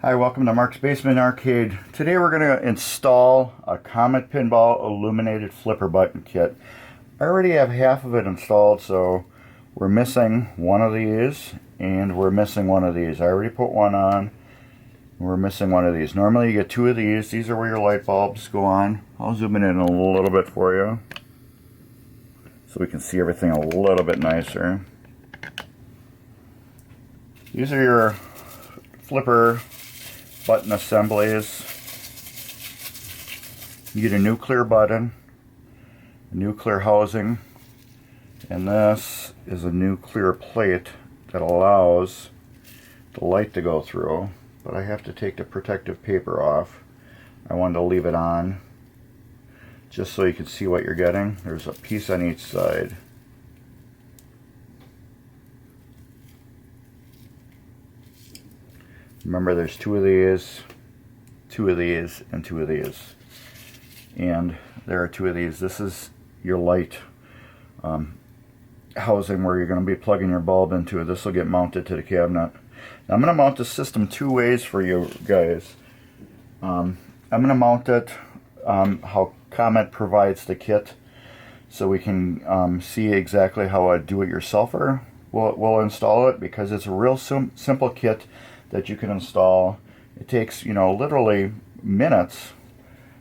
Hi, welcome to Mark's Basement Arcade. Today we're going to install a Comet Pinball illuminated flipper button kit. I already have half of it installed, so we're missing one of these and we're missing one of these. I already put one on. We're missing one of these. Normally you get two of these. These are where your light bulbs go on. I'll zoom it in a little bit for you so we can see everything a little bit nicer. These are your flipper button assemblies. You get a nuclear button, a nuclear housing, and this is a nuclear plate that allows the light to go through, but I have to take the protective paper off. I wanted to leave it on just so you can see what you're getting. There's a piece on each side. Remember, there's two of these, and two of these. And there are two of these. This is your light housing where you're going to be plugging your bulb into. This will get mounted to the cabinet. Now, I'm going to mount the system two ways for you guys. I'm going to mount it how Comet provides the kit, so we can see exactly how a do-it-yourselfer will install it, because it's a real simple kit that you can install. It takes, literally minutes.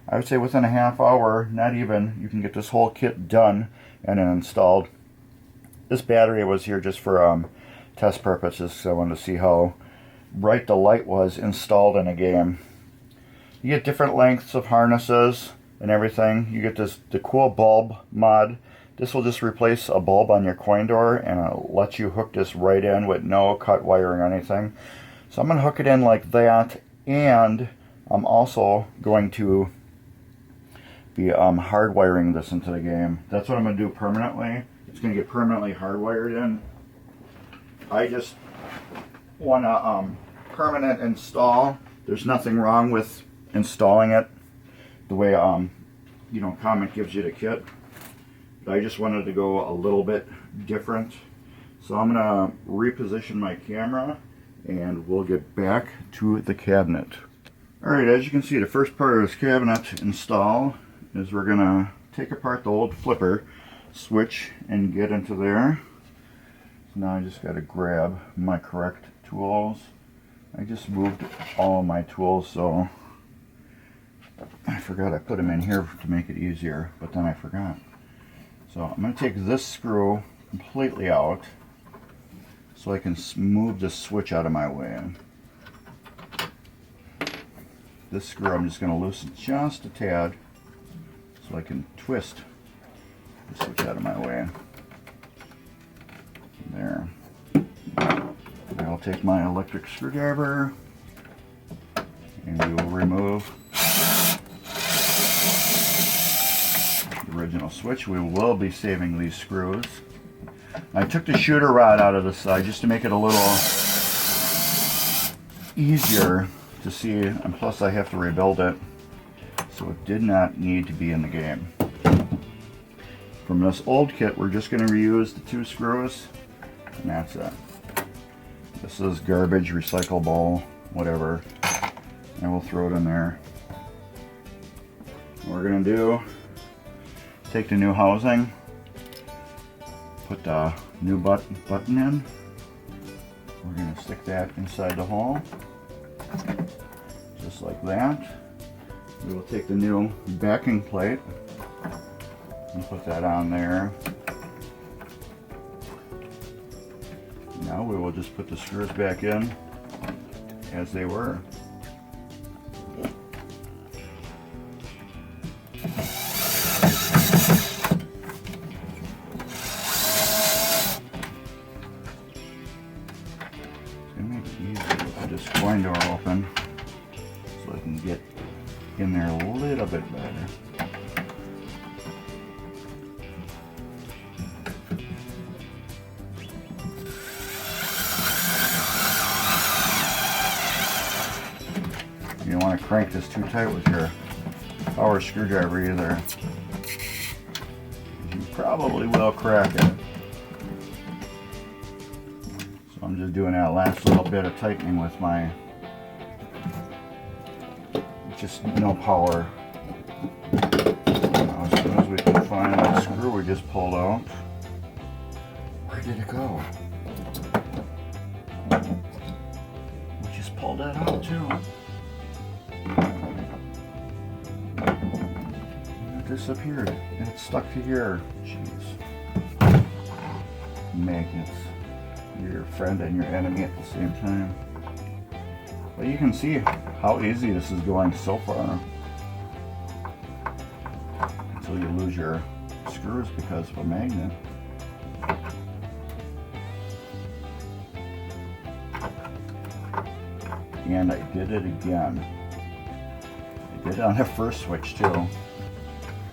I would say within a half hour, not even, you can get this whole kit done and then installed. This battery was here just for test purposes, so I wanted to see how bright the light was installed in a game. You get different lengths of harnesses and everything. You get the cool bulb mod. This will just replace a bulb on your coin door, and it'll let you hook this right in with no cut wiring or anything. So I'm going to hook it in like that, and I'm also going to be hardwiring this into the game. That's what I'm going to do permanently. It's going to get permanently hardwired in. I just want to permanent install. There's nothing wrong with installing it the way Comet gives you the kit. But I just wanted to go a little bit different. So I'm going to reposition my camera, and we'll get back to the cabinet. Alright, as you can see, the first part of this cabinet install is we're going to take apart the old flipper switch and get into there. So now I just got to grab my correct tools. I just moved all my tools, so I forgot I put them in here to make it easier, but then I forgot. So I'm going to take this screw completely out so I can move the switch out of my way. This screw I'm just going to loosen just a tad so I can twist the switch out of my way. There. I'll take my electric screwdriver and we will remove the original switch. We will be saving these screws. I took the shooter rod out of the side just to make it a little easier to see, and plus I have to rebuild it, so it did not need to be in the game. From this old kit, we're just going to reuse the two screws, and that's it. This is garbage, recyclable, whatever, and we'll throw it in there. What we're going to do, take the new housing, put the new button in. We're going to stick that inside the hole, just like that. We will take the new backing plate and put that on there. Now we will just put the screws back in as they were. This coin door open so I can get in there a little bit better. You don't want to crank this too tight with your power screwdriver either. You probably will crack it. So I'm just doing that last little bit of tightening with my just no power. Now, as soon as we can find that screw we just pulled out, where did it go? We just pulled that out too. It disappeared and it's stuck to here. Jeez. Magnets. You're your friend and your enemy at the same time. But you can see how easy this is going so far. Until you lose your screws because of a magnet. And I did it again. I did it on the first switch too.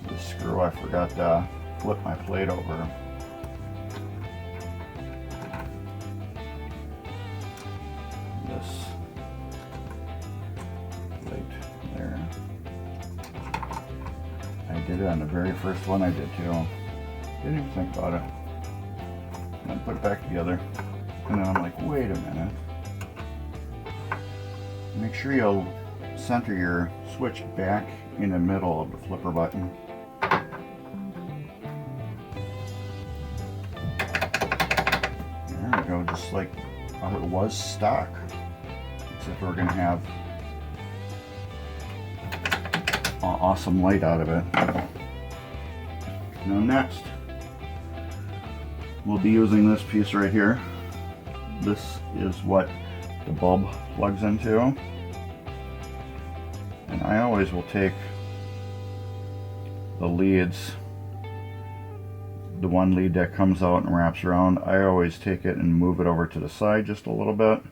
The screw, I forgot to flip my plate over. This plate there. I did it on the very first one I did too. Didn't even think about it. And then put it back together. And then I'm like, wait a minute. Make sure you'll center your switch back in the middle of the flipper button. There we go, just like how it was stock. Except we're going to have an awesome light out of it. Now next, we'll be using this piece right here. This is what the bulb plugs into. And I always will take the leads, the one lead that comes out and wraps around, I always take it and move it over to the side just a little bit,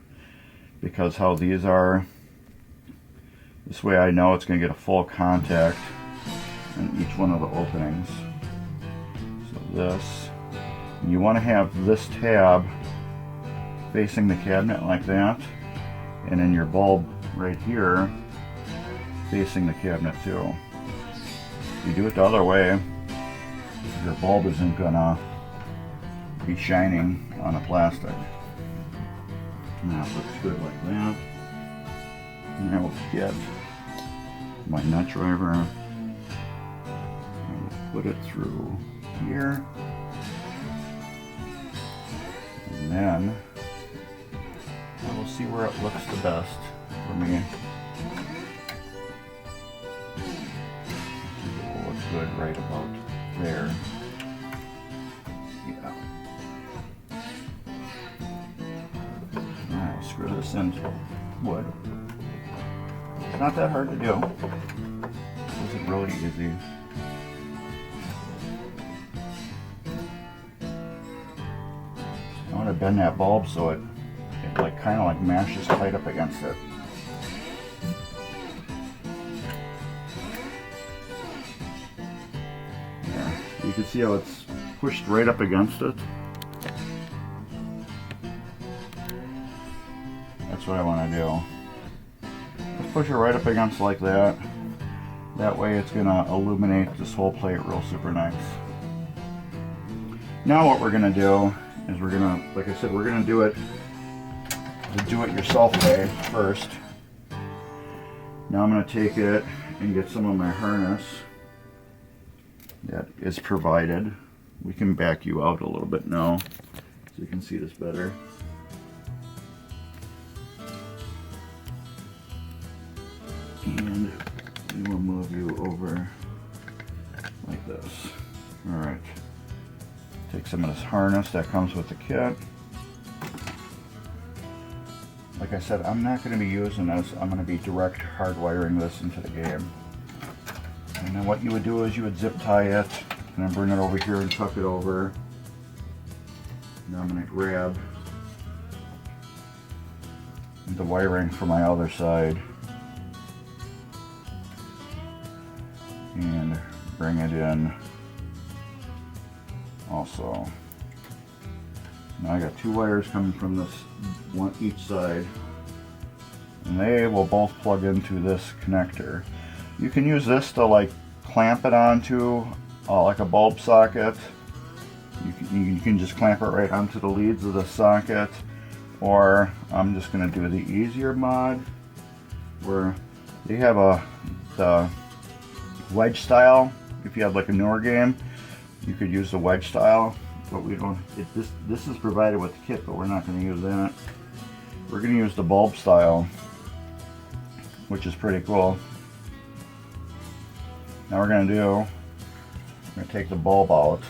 because how these are, this way I know it's going to get a full contact in each one of the openings. So this, you want to have this tab facing the cabinet like that, and then your bulb right here facing the cabinet too. If you do it the other way, your bulb isn't gonna be shining on the plastic. And that looks good like that. And I will get my nut driver and put it through here, and then I will see where it looks the best for me. It will look good right about there. Yeah. Alright, screw this into wood. It's not that hard to do. This is really easy. I want to bend that bulb so it like kind of like mashes tight up against it. There. You can see how it's pushed right up against it. That's what I want to do. Just push it right up against like that. That way it's going to illuminate this whole plate real super nice. Now what we're going to do is we're going to, like I said, we're going to do it the do-it-yourself way first. Now I'm going to take it and get some of my harness that is provided. We can back you out a little bit now so you can see this better. And we will move you over like this. Alright. Take some of this harness that comes with the kit. Like I said, I'm not going to be using this. I'm going to be direct hardwiring this into the game. And then what you would do is you would zip tie it, and then bring it over here and tuck it over. Now I'm going to grab the wiring for my other side and bring it in also. Now I got two wires coming from this one each side, and they will both plug into this connector. You can use this to like clamp it onto like a bulb socket. You can just clamp it right onto the leads of the socket, or I'm just going to do the easier mod where They have the wedge style. If you have like a newer game, you could use the wedge style, but we don't. This is provided with the kit, but we're not going to use that. We're going to use the bulb style, which is pretty cool. Now we're going to take the bulb out.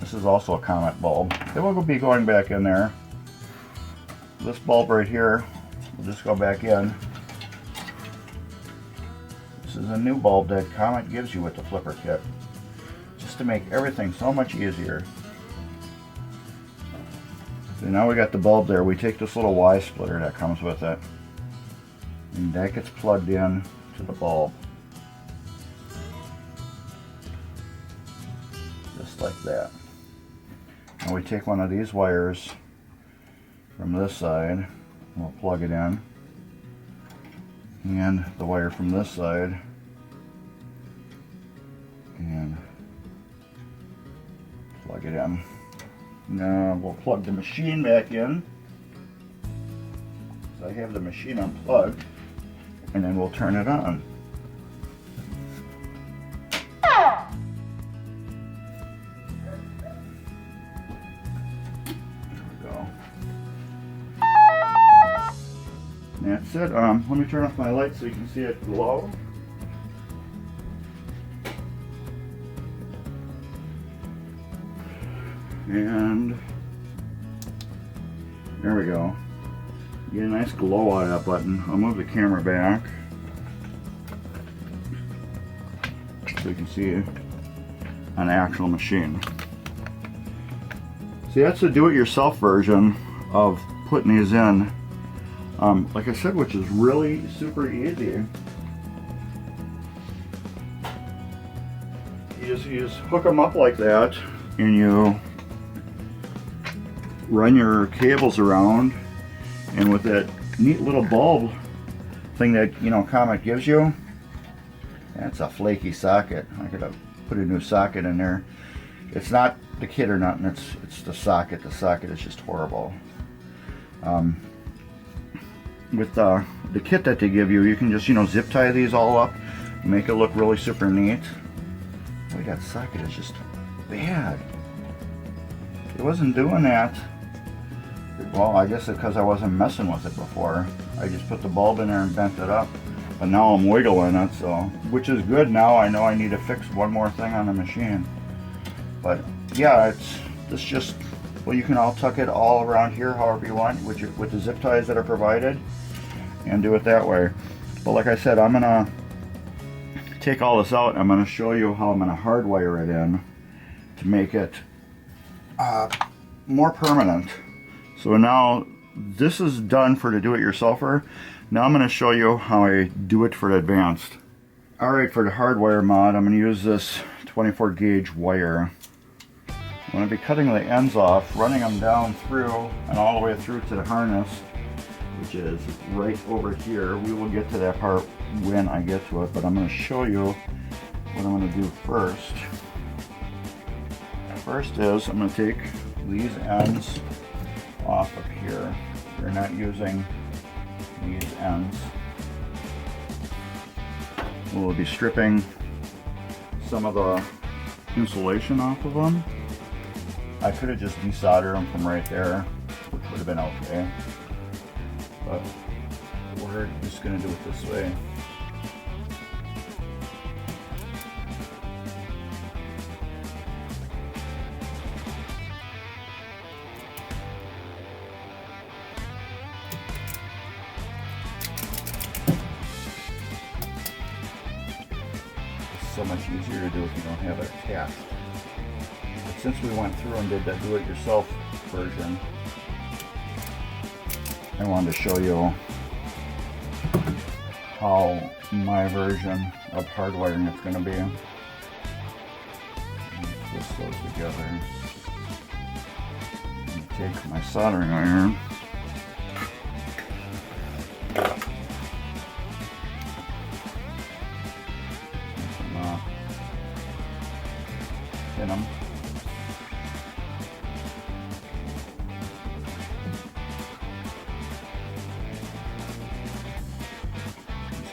This is also a Comet bulb. It will be going back in there. This bulb right here will just go back in. This is a new bulb that Comet gives you with the flipper kit, just to make everything so much easier. So now we got the bulb there. We take this little Y splitter that comes with it, and that gets plugged in to the bulb. Just like that. And we take one of these wires from this side, and we'll plug it in. And the wire from this side, and plug it in. Now we'll plug the machine back in. So I have the machine unplugged, and then we'll turn it on. That's it. Let me turn off my light so you can see it glow. And there we go. Get a nice glow out of that button. I'll move the camera back so you can see an actual machine. See, that's the do-it-yourself version of putting these in. Like I said, which is really super easy. You just hook them up like that, and you run your cables around, and with that neat little bulb thing that, you know, Comet gives you, that's a flaky socket. I could have put a new socket in there. It's not the kit or nothing, it's the socket. The socket is just horrible. With the kit that they give you, you can just, you know, zip tie these all up, make it look really super neat. Boy, that socket is just bad. It wasn't doing that. Well, I guess it's because I wasn't messing with it before. I just put the bulb in there and bent it up. But now I'm wiggling it, so, which is good. Now I know I need to fix one more thing on the machine. But yeah, it's just, well, you can all tuck it all around here however you want with the zip ties that are provided, and do it that way. But like I said, I'm gonna take all this out. I'm gonna show you how I'm gonna hardwire it in to make it more permanent. So now this is done for the do-it-yourselfer. Now I'm gonna show you how I do it for the advanced. Alright, for the hardwire mod, I'm gonna use this 24 gauge wire. I'm going to be cutting the ends off, running them down through and all the way through to the harness, which is right over here. We will get to that part when I get to it, but I'm going to show you what I'm going to do first. First is I'm going to take these ends off of here. We're not using these ends. We'll be stripping some of the insulation off of them. I could have just desoldered them from right there, which would have been okay, but we're just going to do it this way. It's so much easier to do if you don't have it attached. Since we went through and did that do-it-yourself version, I wanted to show you how my version of hardwiring it's going to be. Twist those together. And take my soldering iron. Pin them.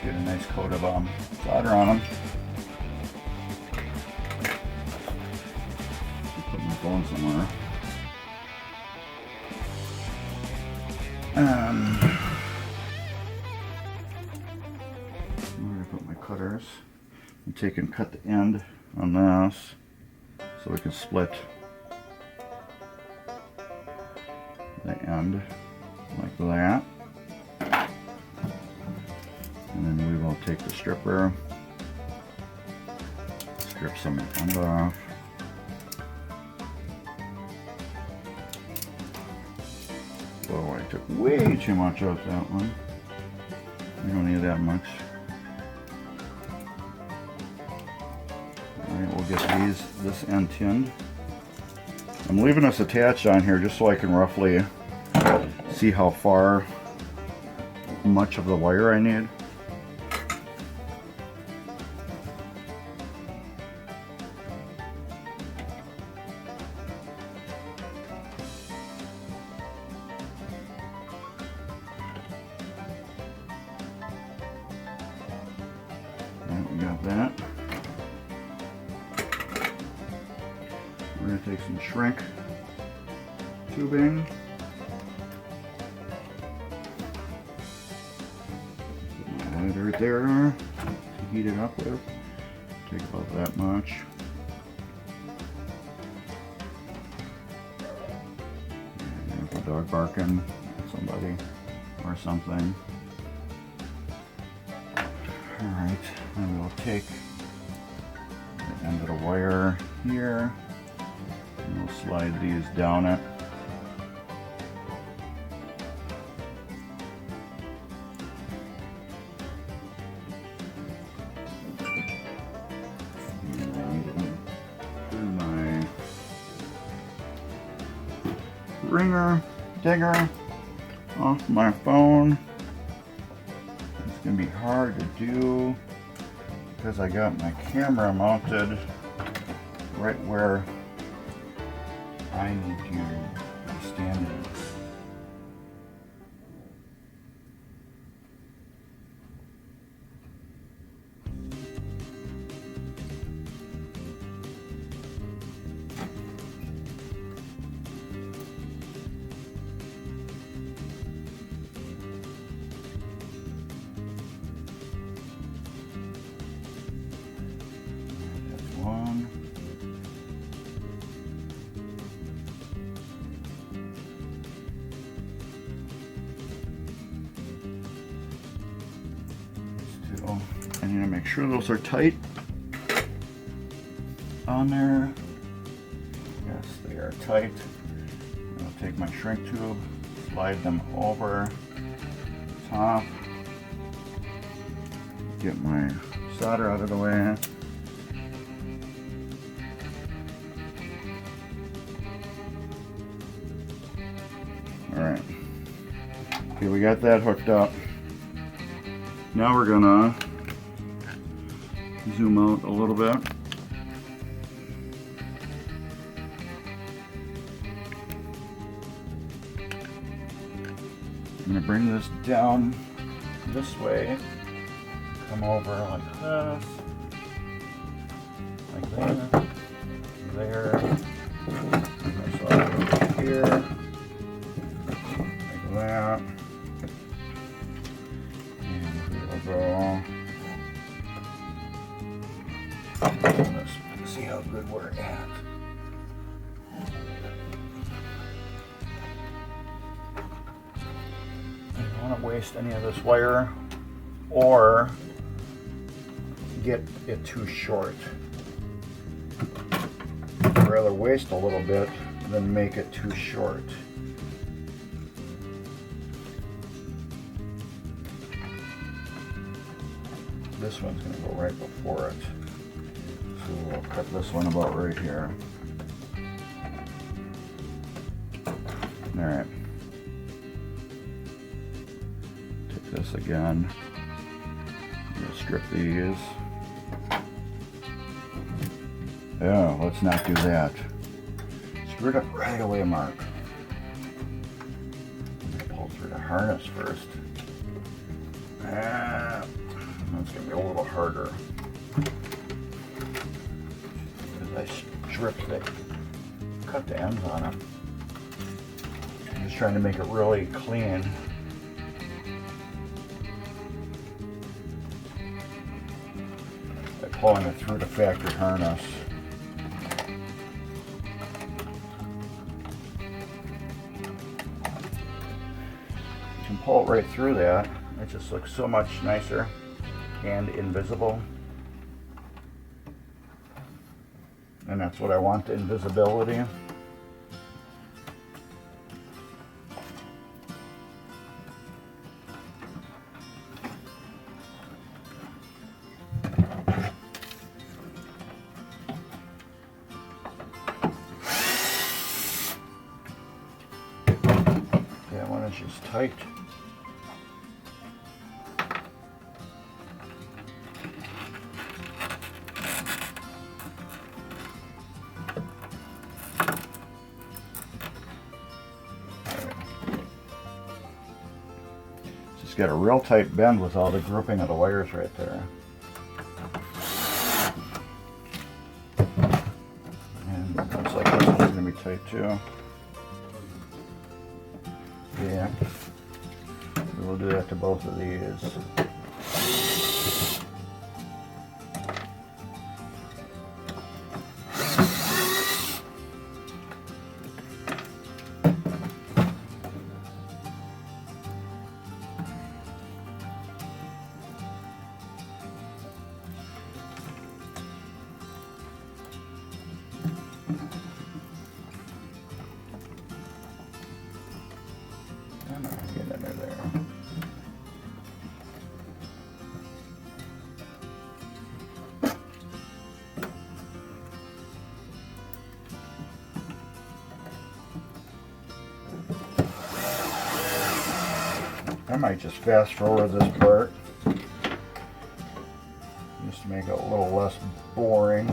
Get a nice coat of solder on them. Put my phone somewhere. Where do I put my cutters? I'm taking cut the end on this so we can split the end like that. And then we will take the stripper, strip some of the end off. Oh, I took way too much out that one. We don't need that much. Alright, we'll get this end tinned. I'm leaving this attached on here just so I can roughly see how much of the wire I need. We got that. We're going to take some shrink tubing. Put my lighter there to heat it up with. Take about that much. And there's a dog barking at somebody or something. Alright, and we'll take the end of the wire here, and we'll slide these down it. And I need to turn my dinger off my phone. It's going to be hard to do because I got my camera mounted right where I need to be standing. One. Two. I need to make sure those are tight on there. Yes, they are tight. I'll take my shrink tube, slide them over the top, get my solder out of the way. Alright, okay, we got that hooked up. Now we're gonna zoom out a little bit. I'm gonna bring this down this way, come over like this, like that, there, and this over here. That, and we'll go. Let's see how good we're at. I don't want to waste any of this wire or get it too short. I'd rather waste a little bit than make it too short. This one's going to go right before it. So we'll cut this one about right here. Alright. Take this again. We'll strip these. Oh, let's not do that. Screw it up right away, Mark. I'm going to pull through the harness first. one's going to be a little harder. Because I stripped it, cut the ends on it. I'm just trying to make it really clean. By pulling it through the factory harness. You can pull it right through that. It just looks so much nicer and invisible. And that's what I want, the invisibility. Yeah, when it's just tight. It's got a real tight bend with all the grouping of the wires right there. And it looks like this one's going to be tight too. Yeah. We'll do that to both of these. Get under there. I might just fast forward this part just to make it a little less boring.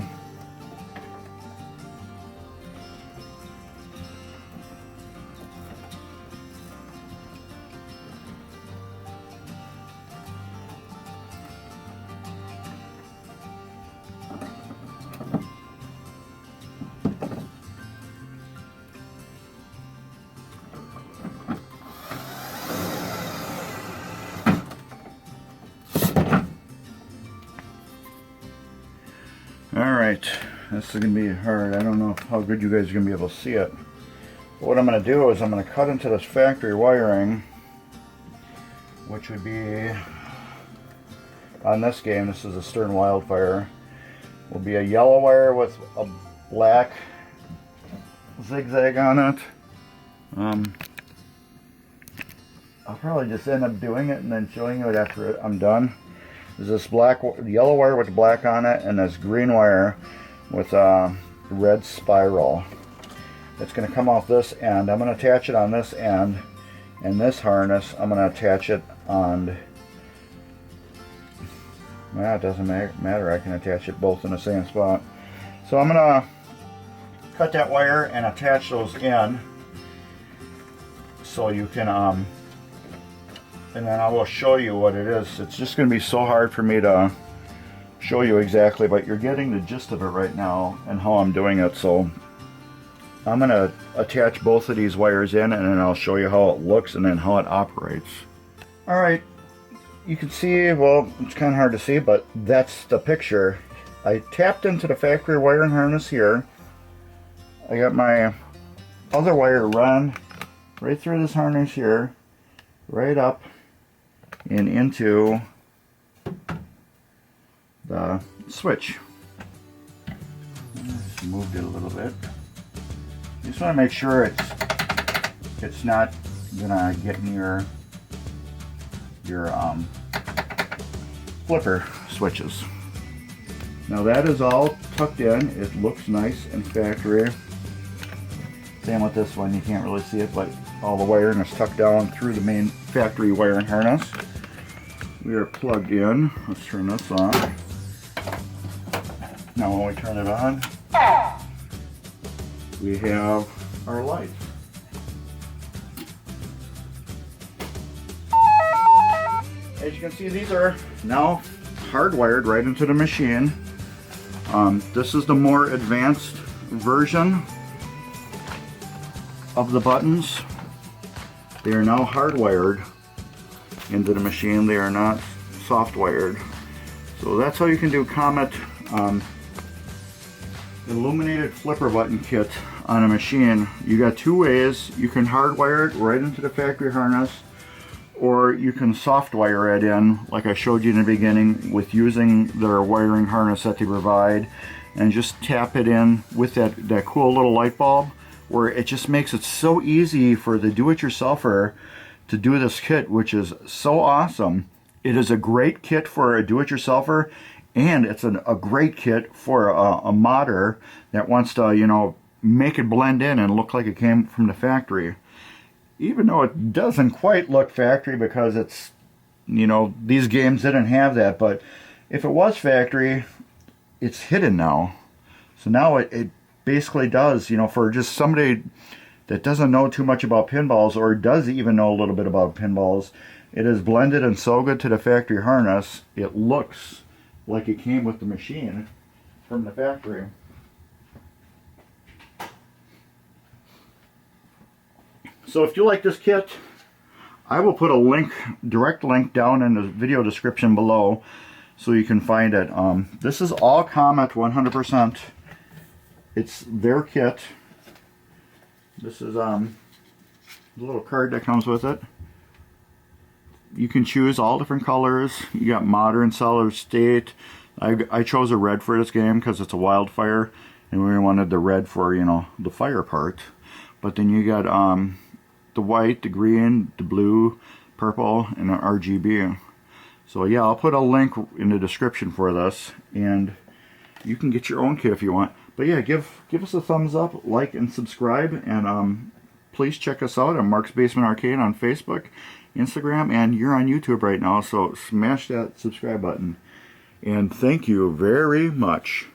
Alright, this is going to be hard. I don't know how good you guys are going to be able to see it. But what I'm going to do is I'm going to cut into this factory wiring, which would be, on this game, this is a Stern Wildfire, will be a yellow wire with a black zigzag on it. I'll probably just end up doing it and then showing you it after I'm done. There's this yellow wire with black on it, and this green wire with a red spiral. It's going to come off this end. I'm going to attach it on this end, and this harness I'm going to attach it on. Well, it doesn't matter. I can attach it both in the same spot. So I'm going to cut that wire and attach those in, so you can and then I will show you what it is. It's just going to be so hard for me to show you exactly, but you're getting the gist of it right now and how I'm doing it. So I'm going to attach both of these wires in, and then I'll show you how it looks and then how it operates. Alright, you can see, well, it's kind of hard to see, but that's the picture. I tapped into the factory wiring harness here. I got my other wire run right through this harness here, right up and into the switch. Just moved it a little bit. You just want to make sure it's not gonna get near your flipper switches. Now that is all tucked in. It looks nice and factory. Same with this one. You can't really see it, but all the wiring is tucked down through the main factory wiring harness. We are plugged in. Let's turn this on. Now when we turn it on, we have our lights. As you can see, these are now hardwired right into the machine. This is the more advanced version of the buttons. They are now hardwired into the machine. They are not soft wired. So that's how you can do Comet illuminated flipper button kit on a machine. You got two ways. You can hardwire it right into the factory harness, or you can soft wire it in like I showed you in the beginning with using their wiring harness that they provide, and just tap it in with that cool little light bulb, where it just makes it so easy for the do-it-yourselfer to do this kit, which is so awesome. It is a great kit for a do-it-yourselfer, and it's a great kit for a modder that wants to, you know, make it blend in and look like it came from the factory. Even though it doesn't quite look factory because it's, you know, these games didn't have that, but if it was factory, it's hidden now. So now it basically does, you know, for just somebody that doesn't know too much about pinballs, or does even know a little bit about pinballs, it is blended and so good to the factory harness, it looks like it came with the machine from the factory. So if you like this kit, I will put a link, direct link down in the video description below so you can find it. This is all Comet 100%. It's their kit. This is the little card that comes with it. You can choose all different colors. You got modern, solid state. I chose a red for this game because it's a wildfire, and we wanted the red for, you know, the fire part. But then you got the white, the green, the blue, purple, and an RGB. So yeah, I'll put a link in the description for this, and you can get your own kit if you want. But yeah, give us a thumbs up, like, and subscribe, and please check us out on Mark's Basement Arcade on Facebook, Instagram, and you're on YouTube right now, so smash that subscribe button. And thank you very much.